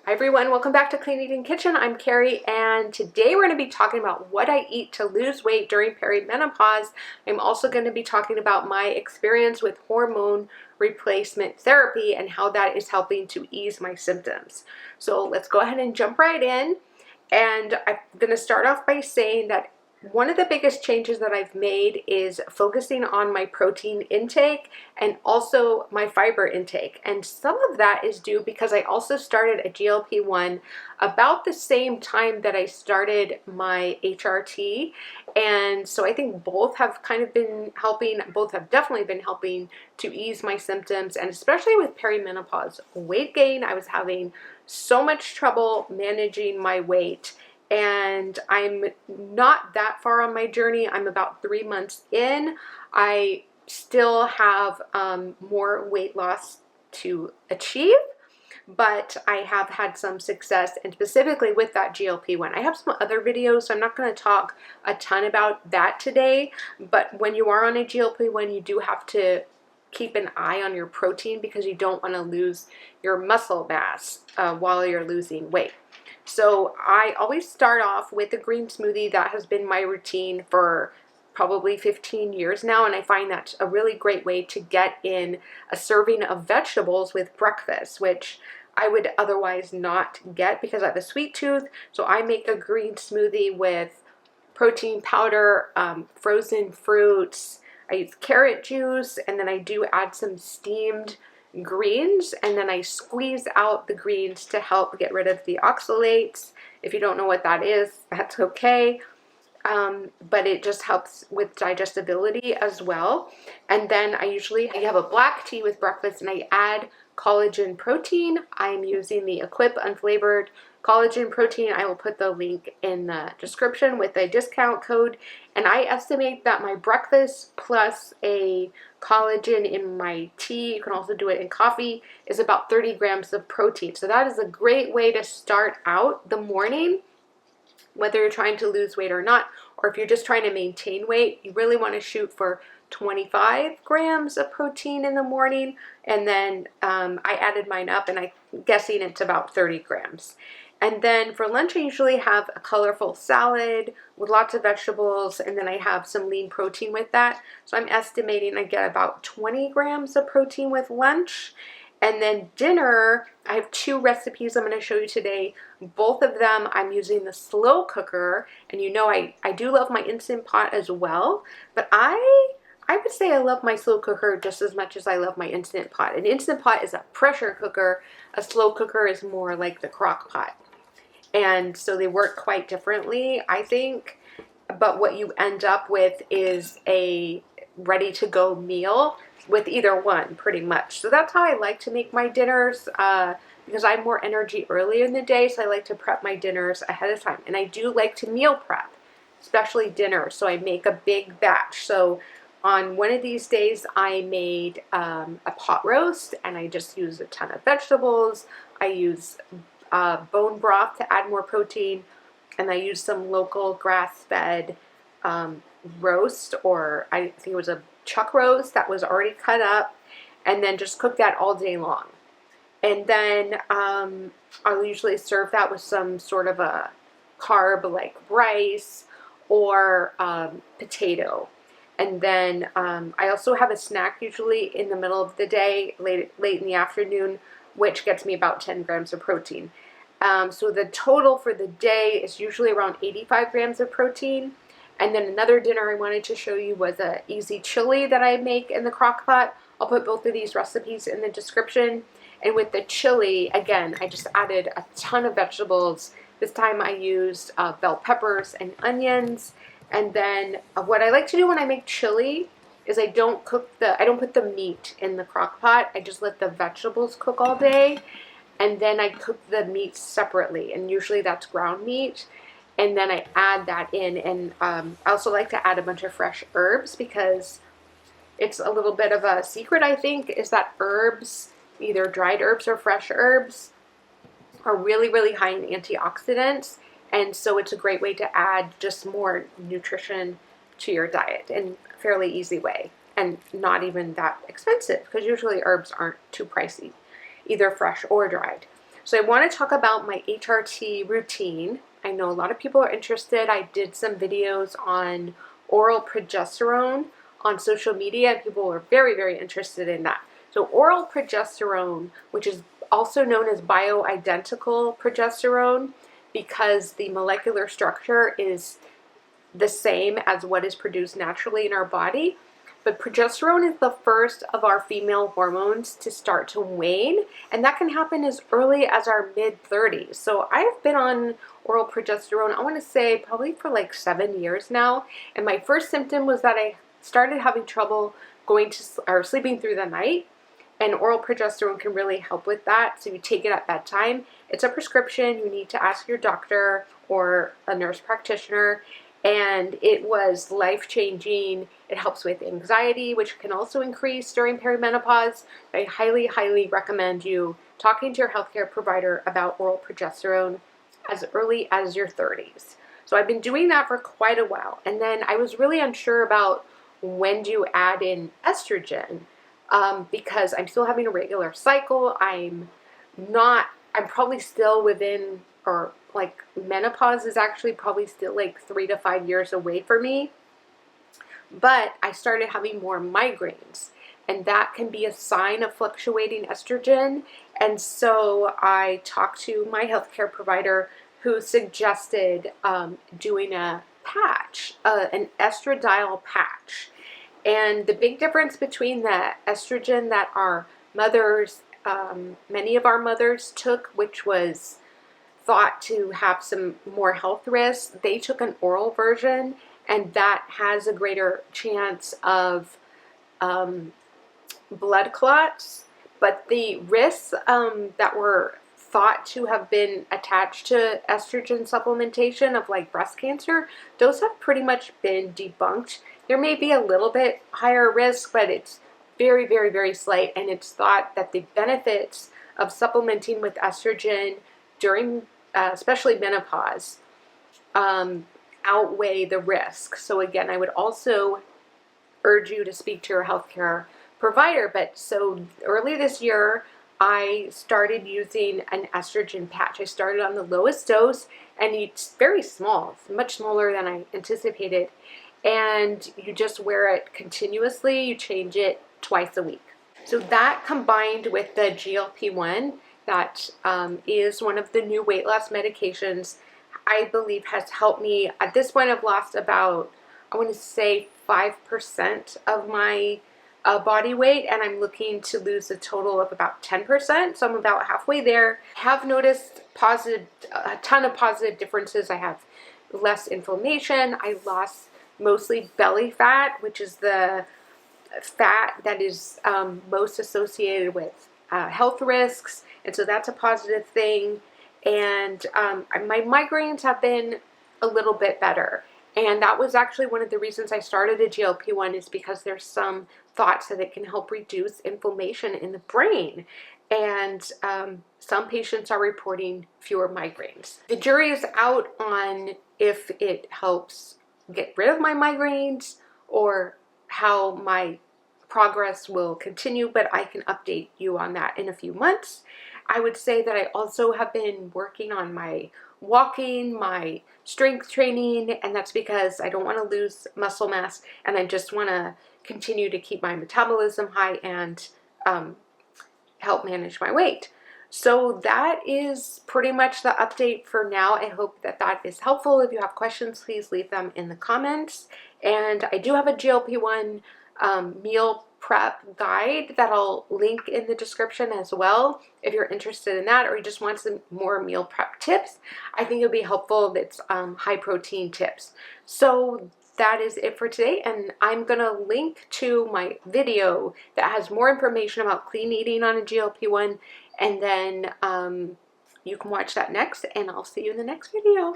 Hi everyone, welcome back to Clean Eating Kitchen. I'm Carrie, and today we're going to be talking about what I eat to lose weight during perimenopause. I'm also going to be talking about my experience with hormone replacement therapy and how that is helping to ease my symptoms. So let's go ahead and jump right in. And I'm going to start off by saying that one of the biggest changes that I've made is focusing on my protein intake and also my fiber intake. And some of that is due because I also started a GLP-1 about the same time that I started my HRT. And so I think both have kind of been helping, both have definitely been helping to ease my symptoms, and especially with perimenopause weight gain. I was having so much trouble managing my weight. And I'm not that far on my journey. I'm about 3 months in. I still have more weight loss to achieve, but I have had some success, and specifically with that GLP-1. I have some other videos, so I'm not going to talk a ton about that today, but when you are on a GLP-1, you do have to keep an eye on your protein because you don't want to lose your muscle mass while you're losing weight. So I always start off with a green smoothie. That has been my routine for probably 15 years now, and I find that's a really great way to get in a serving of vegetables with breakfast, which I would otherwise not get because I have a sweet tooth. So I make a green smoothie with protein powder, frozen fruits. I use carrot juice, and then I do add some steamed greens, and then I squeeze out the greens to help get rid of the oxalates. If you don't know what that is, that's okay. But it just helps with digestibility as well. And then I have a black tea with breakfast, and I add collagen protein. I'm using the Equip unflavored collagen protein. I will put the link in the description with a discount code. And I estimate that my breakfast plus a collagen in my tea, you can also do it in coffee, is about 30 grams of protein. So that is a great way to start out the morning, whether you're trying to lose weight or not, or if you're just trying to maintain weight. You really want to shoot for 25 grams of protein in the morning. And then I added mine up, and I'm guessing it's about 30 grams. And then for lunch, I usually have a colorful salad with lots of vegetables, and then I have some lean protein with that. So I'm estimating I get about 20 grams of protein with lunch. And then dinner, I have 2 recipes I'm going to show you today. Both of them I'm using the slow cooker, and you know I do love my Instant Pot as well, but I would say I love my slow cooker just as much as I love my Instant Pot. An Instant Pot is a pressure cooker. A slow cooker is more like the crock pot. And so they work quite differently, I think. But what you end up with is a ready-to-go meal with either one, pretty much. So that's how I like to make my dinners, because I have more energy early in the day, so I like to prep my dinners ahead of time. And I do like to meal prep, especially dinner, so I make a big batch. So on one of these days, I made a pot roast, and I just use a ton of vegetables. I use bone broth to add more protein, and I use some local grass-fed roast, or I think it was a chuck roast that was already cut up, and then just cook that all day long. And then I'll usually serve that with some sort of a carb like rice or potato. And then I also have a snack usually in the middle of the day, late in the afternoon, which gets me about 10 grams of protein. So the total for the day is usually around 85 grams of protein. And then another dinner I wanted to show you was a easy chili that I make in the crock pot. I'll put both of these recipes in the description. And with the chili, again, I just added a ton of vegetables. This time I used bell peppers and onions. And then what I like to do when I make chili is I don't put the meat in the crock pot. I just let the vegetables cook all day. And then I cook the meat separately. And usually that's ground meat. And then I add that in, and I also like to add a bunch of fresh herbs because it's a little bit of a secret, I think, is that herbs, either dried herbs or fresh herbs, are really, really high in antioxidants. And so it's a great way to add just more nutrition to your diet in a fairly easy way, and not even that expensive because usually herbs aren't too pricey, either fresh or dried. So I want to talk about my HRT routine. I know a lot of people are interested. I did some videos on oral progesterone on social media, and people were very, very interested in that. So oral progesterone, which is also known as bioidentical progesterone, because the molecular structure is the same as what is produced naturally in our body. But progesterone is the first of our female hormones to start to wane, and that can happen as early as our mid-30s. So I've been on oral progesterone, I want to say probably for like 7 years now, and my first symptom was that I started having trouble going to or sleeping through the night, and oral progesterone can really help with that. So you take it at bedtime. It's a prescription. You need to ask your doctor or a nurse practitioner, and it was life-changing. It helps with anxiety, which can also increase during perimenopause. I highly, highly recommend you talking to your healthcare provider about oral progesterone as early as your 30s. So I've been doing that for quite a while, and then I was really unsure about when do you add in estrogen, because I'm still having a regular cycle. I'm probably still within, or like menopause is actually probably still like 3 to 5 years away for me. But I started having more migraines, and that can be a sign of fluctuating estrogen. And so I talked to my healthcare provider, who suggested doing a patch, an estradiol patch. And the big difference between the estrogen that our mothers, many of our mothers took, which was thought to have some more health risks, they took an oral version, and that has a greater chance of blood clots. But the risks that were thought to have been attached to estrogen supplementation of like breast cancer, those have pretty much been debunked. There may be a little bit higher risk, but it's very, very, very slight, and it's thought that the benefits of supplementing with estrogen during especially menopause outweigh the risk. So again, I would also urge you to speak to your healthcare provider. But so early this year, I started using an estrogen patch. I started on the lowest dose, and it's very small. It's much smaller than I anticipated. And you just wear it continuously. You change it twice a week. So that, combined with the GLP-1, that is one of the new weight loss medications, I believe has helped me. At this point, I've lost about, I want to say 5% of my body weight, and I'm looking to lose a total of about 10%. So I'm about halfway there. I have noticed a ton of positive differences. I have less inflammation. I lost mostly belly fat, which is the fat that is most associated with health risks, and so that's a positive thing. And my migraines have been a little bit better, and that was actually one of the reasons I started a GLP-1, is because there's some thoughts that it can help reduce inflammation in the brain, and some patients are reporting fewer migraines. The jury is out on if it helps get rid of my migraines or how my progress will continue, but I can update you on that in a few months. I would say that I also have been working on my walking, my strength training, and that's because I don't want to lose muscle mass, and I just want to continue to keep my metabolism high and help manage my weight. So that is pretty much the update for now. I hope that that is helpful. If you have questions, please leave them in the comments. And I do have a GLP-1 meal prep guide that I'll link in the description as well. If you're interested in that, or you just want some more meal prep tips, I think it would be helpful. It's high protein tips. So that is it for today, and I'm gonna link to my video that has more information about clean eating on a GLP-1, and then you can watch that next, and I'll see you in the next video.